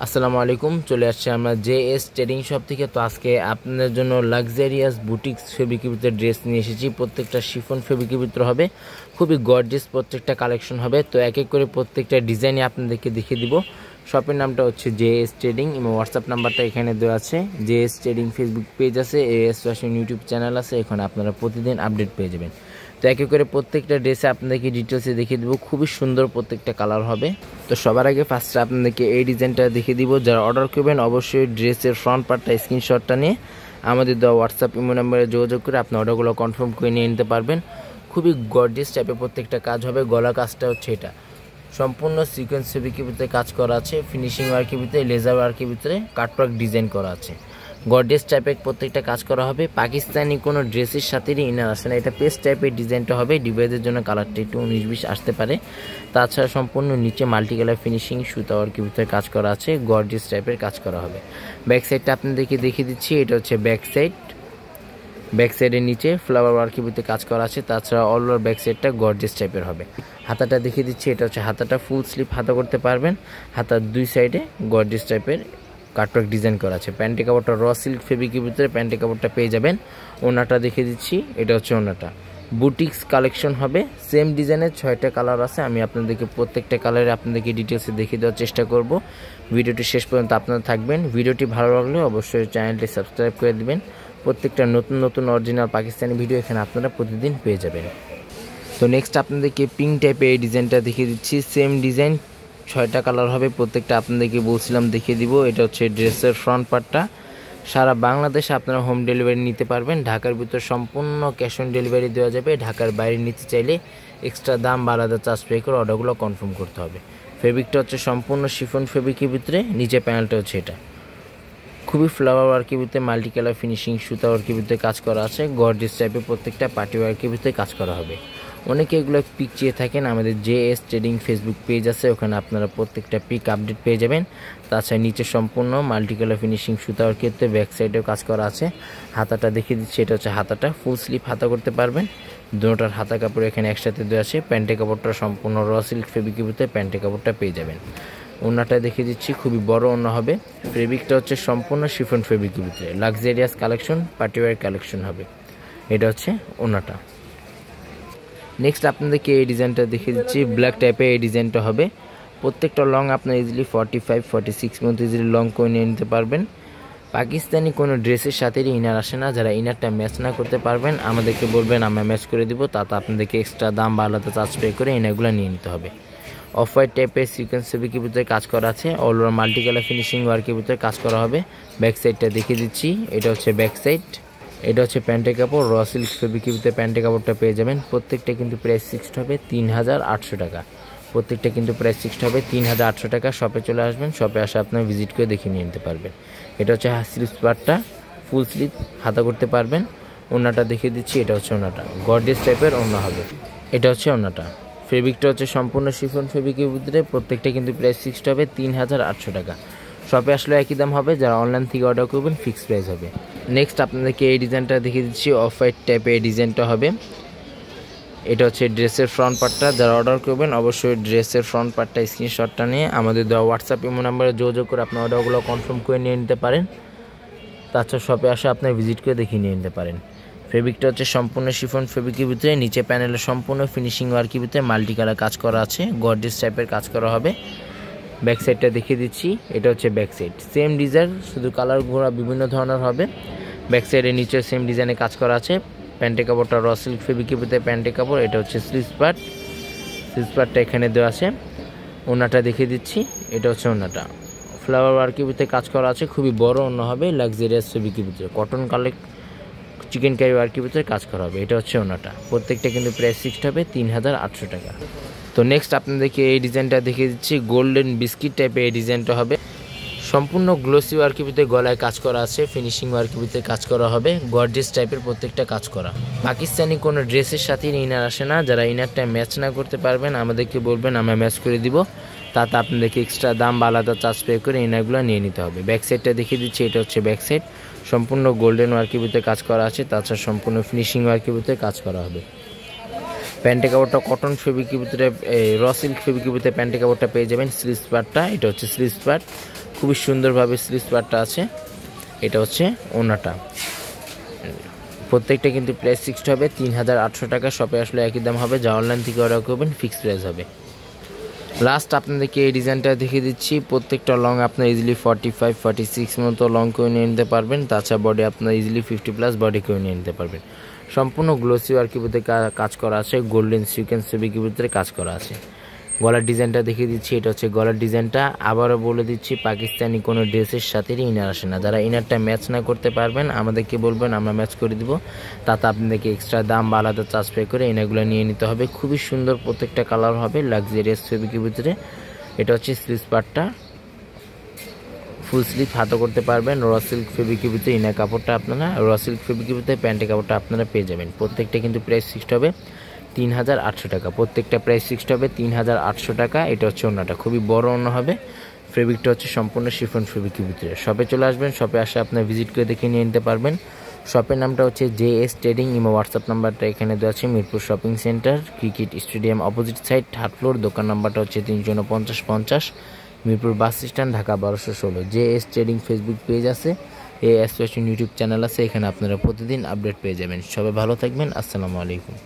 আসসালামু আলাইকুম, চলে আসছে আমরা জেএস ট্রেডিং শপ থেকে। তো আজকে আপনাদের জন্য লাক্সারিয়াস বুটিক্স ফেব্রিকের ভিতরে ড্রেস নিয়ে এসেছি। প্রত্যেকটা শিফন ফেব্রিকের ভিতরে হবে, খুবই গর্জিয়াস প্রত্যেকটা কালেকশন হবে। তো এক এক করে প্রত্যেকটা ডিজাইনে আপনাদেরকে দেখিয়ে দিব। শপের নামটা হচ্ছে জেএস ট্রেডিং এবং হোয়াটসঅ্যাপ নাম্বারটা এখানে দেওয়া আছে। জেএস ট্রেডিং ফেসবুক পেজ আছে, এএস ফ্যাশন ইউটিউব চ্যানেল আছে, এখানে আপনারা প্রতিদিন আপডেট পেয়ে যাবেন। তো এক এক করে প্রত্যেকটা ড্রেসে আপনাদেরকে ডিটেলসে দেখিয়ে দেবো, খুবই সুন্দর প্রত্যেকটা কালার হবে। তো সবার আগে ফার্স্টে আপনাদেরকে এই ডিজাইনটা দেখিয়ে দিব। যারা অর্ডার করবেন অবশ্যই ড্রেসের ফ্রন্ট পার্টটা স্ক্রিনশটটা নিয়ে আমাদের দেওয়া হোয়াটসঅ্যাপ ইমো নাম্বারে যোগাযোগ করে আপনি অর্ডারগুলো কনফার্ম করে নিয়ে নিতে পারবেন। খুবই গর্জিয়াস টাইপের প্রত্যেকটা কাজ হবে। গলা কাজটা হচ্ছে এটা সম্পূর্ণ সিকোয়েন্স ফেব্রিকের ভিতরে কাজ করা আছে, ফিনিশিং ওয়ার্কের ভিতরে, লেজার ওয়ার্কের ভিতরে কাটওয়ার্ক ডিজাইন করা আছে। গর্জিয়াস টাইপের প্রত্যেকটা কাজ করা হবে। পাকিস্তানি কোনো ড্রেসের সাথেই ইনার আসে না, এটা পেস্ট টাইপের ডিজাইনটা হবে। ডিভাইসের জন্য কালারটা একটু 19-20 আসতে পারে। তাছাড়া সম্পূর্ণ নিচে মাল্টি কালার ফিনিশিং সুতা ওয়ার্কের ভিতরে কাজ করা আছে, গর্জিয়াস টাইপের কাজ করা হবে। ব্যাক সাইডটা আপনাদেরকে দেখিয়ে দিচ্ছি, এটা হচ্ছে ব্যাক সাইড। ব্যাক সাইডের নিচে ফ্লাওয়ার ওয়ার্কের ভিতরে কাজ করা আছে। তাছাড়া অল ওভার ব্যাক সাইডটা গর্জিয়াস টাইপের হবে। হাতাটা দেখিয়ে দিচ্ছি, এটা হচ্ছে হাতাটা ফুল স্লিভ হাতা করতে পারবেন। হাতার দুই সাইডে গর্জিয়াস টাইপের কাটওয়ার্ক ডিজাইন করা আছে। প্যান্টের কাপড়টা র সিল্ক ফেব্রিকের ভিতরে প্যান্টের কাপড়টা পেয়ে যাবেন। ওনাটা দেখিয়ে দিচ্ছি, এটা হচ্ছে ওনাটা। বুটিক্স কালেকশন হবে, সেম ডিজাইনের 6টা কালার আছে। আমি আপনাদেরকে প্রত্যেকটা কালারে আপনাদেরকে ডিটেলসে দেখিয়ে দেওয়ার চেষ্টা করব। ভিডিওটি শেষ পর্যন্ত আপনারা থাকবেন। ভিডিওটি ভালো লাগলে অবশ্যই চ্যানেলটি সাবস্ক্রাইব করে দিবেন। প্রত্যেকটা নতুন নতুন অরিজিনাল পাকিস্তানি ভিডিও এখানে আপনারা প্রতিদিন পেয়ে যাবেন। তো নেক্সট আপনাদেরকে পিঙ্ক টাইপের এই ডিজাইনটা দেখিয়ে দিচ্ছি। সেম ডিজাইন 6টা কালার হবে, প্রত্যেকটা আপনাদেরকে বলছিলাম দেখিয়ে দিব। এটা হচ্ছে ড্রেসের ফ্রন্ট পার্টটা। সারা বাংলাদেশে আপনারা হোম ডেলিভারি নিতে পারবেন। ঢাকার ভিতর সম্পূর্ণ ক্যাশ অন ডেলিভারি দেওয়া যাবে। ঢাকার বাইরে নিতে চাইলে এক্সট্রা দাম বা আলাদা চার্জ পে করে অর্ডারগুলো কনফার্ম করতে হবে। ফেব্রিকটা হচ্ছে সম্পূর্ণ শিফন ফেব্রিকের ভিতরে, নিচে প্যানেলটা হচ্ছে এটা খুবই ফ্লাওয়ার ওয়ার্কের ভিতরে মাল্টি কালার ফিনিশিং সুতা ওয়ার্কের ভিতরে কাজ করা আছে। গর্জিয়াস টাইপের প্রত্যেকটা পার্টি ওয়ার্কের ভিতরে কাজ করা হবে। অনেকে এগুলো পিক চেয়ে থাকেন, আমাদের জেএস ট্রেডিং ফেসবুক পেজ আছে, ওখানে আপনারা প্রত্যেকটা পিক আপডেট পেয়ে যাবেন। তাছাড়া নিচে সম্পূর্ণ মাল্টি কালার ফিনিশিং সুতা ওয়ার্কের ভিতরে ব্যাক সাইডেও কাজ করা আছে। হাতাটা দেখিয়ে দিচ্ছি, এটা হচ্ছে হাতাটা ফুল স্লিভ হাতা করতে পারবেন। দুটোটার হাতা কাপড় এখানে একসাথে দেওয়া আছে। প্যান্টের কাপড়টা সম্পূর্ণ র সিল্ক ফেব্রিকের ভিতরে প্যান্টের কাপড়টা পেয়ে যাবেন। ওনাটা দেখিয়ে দিচ্ছি, খুবই বড় ওনা হবে। ফেব্রিকটা হচ্ছে সম্পূর্ণ শিফন ফেব্রিকের ভিতরে লাক্সারিয়াস কালেকশন, পার্টিওয়ার কালেকশন হবে। এটা হচ্ছে ওনাটা। নেক্সট আপনাদেরকে এই ডিজাইনটা দেখিয়ে দিচ্ছি। ব্ল্যাক টাইপের এই ডিজাইনটা হবে। প্রত্যেকটা লং আপনার ইজিলি 45-46 মধ্যে ইজিলি লং করে নিয়ে নিতে পারবেন। পাকিস্তানি কোনো ড্রেসের সাথে ইনার আসে না। যারা ইনারটা ম্যাচ না করতে পারবেন আমাদেরকে বলবেন, আমরা ম্যাচ করে দিব। তাতে আপনাদেরকে এক্সট্রা দাম বা আলাদা চার্জ পে করে ইনারগুলো নিয়ে নিতে হবে। অফ হোয়াইট টাইপের সিকোয়েন্স ফেব্রিকের ভিতরে কাজ করা আছে। All over multi colour finishing ওয়ার্কের ভিতরে কাজ করা হবে। ব্যাক সাইডটা দেখিয়ে দিচ্ছি, এটা হচ্ছে ব্যাক সাইড। এটা হচ্ছে প্যান্টের কাপড়, র সিল্ক ফেব্রিকের ভিতরে প্যান্টের কাপড়টা পেয়ে যাবেন। প্রত্যেকটা কিন্তু প্রাইস ফিক্সড হবে 3800 টাকা। প্রত্যেকটা কিন্তু প্রাইস ফিক্সড হবে 3800 টাকা। শপে চলে আসবেন, শপে আসে আপনার ভিজিট করে দেখে নিয়ে নিতে পারবেন। এটা হচ্ছে স্লিভ পার্টটা ফুল স্লিভ হাতা করতে পারবেন। ওনাটা দেখিয়ে দিচ্ছি, এটা হচ্ছে ওনাটা। গর্জিয়াস টাইপের ওনা হবে। এটা হচ্ছে ওনাটা। ফেব্রিকটা হচ্ছে সম্পূর্ণ শিফন ফেব্রিকের ভিতরে। প্রত্যেকটা কিন্তু প্রাইস ফিক্সড হবে 3800 টাকা। শপে আসলে একই দাম হবে, যারা অনলাইন থেকে অর্ডার করবেন ফিক্সড প্রাইস হবে। নেক্সট আপনাদেরকে এই ডিজাইনটা দেখিয়ে দিচ্ছি। অফ হোয়াইট টাইপের এই ডিজাইনটা হবে। এটা হচ্ছে ড্রেসের ফ্রন্ট পার্টটা। যারা অর্ডার করবেন অবশ্যই ড্রেসের ফ্রন্ট পার্টটা স্ক্রিনশটটা নিয়ে আমাদের দেওয়া হোয়াটসঅ্যাপ ইমো নাম্বারে যোগাযোগ করে আপনার অর্ডারগুলো কনফার্ম করে নিয়ে নিতে পারেন। তাছাড়া শপে আসে আপনার ভিজিট করে দেখিয়ে নিয়ে নিতে পারেন। ফেব্রিকটা হচ্ছে সম্পূর্ণ শিফন ফেব্রিকের ভিতরে, নিচে প্যানেলে সম্পূর্ণ ফিনিশিং ওয়ার্কের ভিতরে মাল্টি কালার কাজ করা আছে। গর্জিয়াস টাইপের কাজ করা হবে। ব্যাক সাইডটা দেখিয়ে দিচ্ছি, এটা হচ্ছে ব্যাক সাইড। সেম ডিজাইন, শুধু কালারগুলো বিভিন্ন ধরনের হবে। ব্যাক সাইডের নিচে সেম ডিজাইনে কাজ করা আছে। প্যান্টের কাপড়টা র সিল্ক ফেব্রিকের ভিতরে প্যান্টের কাপড়। এটা হচ্ছে স্লিভ পার্ট। স্লিভ পার্টটা এখানে দেওয়া আছে। ওনাটা দেখিয়ে দিচ্ছি, এটা হচ্ছে ওনাটা। ফ্লাওয়ার ওয়ার্কের ভিতরে কাজ করা আছে, খুবই বড় ওনা হবে। লাক্সারিয়াস ফেব্রিকের ভিতরে কটন চিকেন কারি ওয়ার্কের ভিতরে কাজ করা হবে। এটা হচ্ছে ওনাটা। প্রত্যেকটা কিন্তু প্রাইস ফিক্সড হবে 3800 টাকা। তো নেক্সট আপনাদেরকে এই ডিজাইনটা দেখিয়ে দিচ্ছি। গোল্ডেন বিস্কিট টাইপের এই ডিজাইনটা হবে। সম্পূর্ণ গ্লোসি ওয়ার্কের ভিতরে গলায় কাজ করা আছে, ফিনিশিং ওয়ার্কের ভিতরে কাজ করা হবে। গর্জিয়াস টাইপের প্রত্যেকটা কাজ করা। পাকিস্তানি কোনো ড্রেসের সাথে ইনার আসে না। যারা ইনারটা ম্যাচ না করতে পারবেন আমাদেরকে বলবেন, আমরা ম্যাচ করে দিব। তাতে আপনাদেরকে এক্সট্রা দাম বা আলাদা চার্জ পে করে ইনারগুলো নিয়ে নিতে হবে। ব্যাক সাইডটা দেখিয়ে দিচ্ছি, এটা হচ্ছে ব্যাক সাইড। সম্পূর্ণ গোল্ডেন ওয়ার্কের ভিতরে কাজ করা আছে। তাছাড়া সম্পূর্ণ ফিনিশিং ওয়ার্কের ভিতরে কাজ করা হবে। প্যান্টের কাপড়টা কটন ফেব্রিকের ভিতরে র সিল্ক ফেব্রিকের ভিতরে প্যান্টের কাপড়টা পেয়ে যাবেন। স্লিভ পার্টটা, এটা হচ্ছে স্লিভ পার্ট। খুবই সুন্দরভাবে স্লিভস পার্টটা আছে। এটা হচ্ছে ওড়নাটা। প্রত্যেকটা কিন্তু প্রাইস ফিক্সড হবে 3800 টাকা। শপে আসলে একই দাম হবে, যা অনলাইন থেকে অর্ডার করবেন ফিক্সড প্রাইস হবে। লাস্ট আপনাদেরকে এই ডিজাইনটা দেখিয়ে দিচ্ছি। প্রত্যেকটা লং আপনার ইজিলি 45-46 মতো লং করে নিয়ে নিতে পারবেন। তাছাড়া বডি আপনার ইজিলি 50+ বডি করে নিয়ে নিতে পারবেন। সম্পূর্ণ গ্লোসি ওয়ার্কের ভিতরে কাজ করা আছে, গোল্ডেন সিকোয়েন্স ফেব্রিকের ভিতরে কাজ করা আছে। গলার ডিজাইনটা দেখিয়ে দিচ্ছি, এটা হচ্ছে গলার ডিজাইনটা। আবারও বলে দিচ্ছি, পাকিস্তানি কোনো ড্রেসের সাথে ইনার আসে না। যারা ইনারটা ম্যাচ না করতে পারবেন আমাদেরকে বলবেন, আমরা ম্যাচ করে দিব। তাতে আপনাদেরকে এক্সট্রা দাম বা আলাদা চার্জ পে করে ইনারগুলো নিয়ে নিতে হবে। খুবই সুন্দর প্রত্যেকটা কালার হবে, লাক্সারিয়াস ফেব্রিকের ভিতরে। এটা হচ্ছে স্লিভস পার্টটা, ফুল স্লিভ হাতও করতে পারবেন। র সিল্ক ফেব্রিকের ভিতরে ইনার কাপড়টা আপনারা, র সিল্ক ফেব্রিকের ভিতরে প্যান্টের কাপড়টা আপনারা পেয়ে যাবেন। প্রত্যেকটা কিন্তু প্রাইস ফিক্সড হবে 3800 টাকা। প্রত্যেকটা প্রাইস ফিক্সড হবে 3800 টাকা। এটা হচ্ছে ওড়নাটা, খুবই বড় ওড়না হবে। ফেব্রিকটা হচ্ছে সম্পূর্ণ শিফন ফেব্রিকের ভিতরে। শপে চলে আসবেন, শপে আসে আপনার ভিজিট করে দেখে নিয়ে নিতে পারবেন। শপের নামটা হচ্ছে JS ট্রেডিং। ইমো হোয়াটসঅ্যাপ নাম্বারটা এখানে দেওয়া আছে। Mirpur shopping centre, cricket stadium opposite side, 3rd floor. দোকান নাম্বারটা হচ্ছে 34950, Mirpur bus stand, Dhaka 1216। JS trading Facebook page আছে, AS ফ্যাশন ইউটিউব চ্যানেল আছে। এখানে আপনারা প্রতিদিন আপডেট পেয়ে যাবেন। সবাই ভালো থাকবেন, আসসালামু আলাইকুম।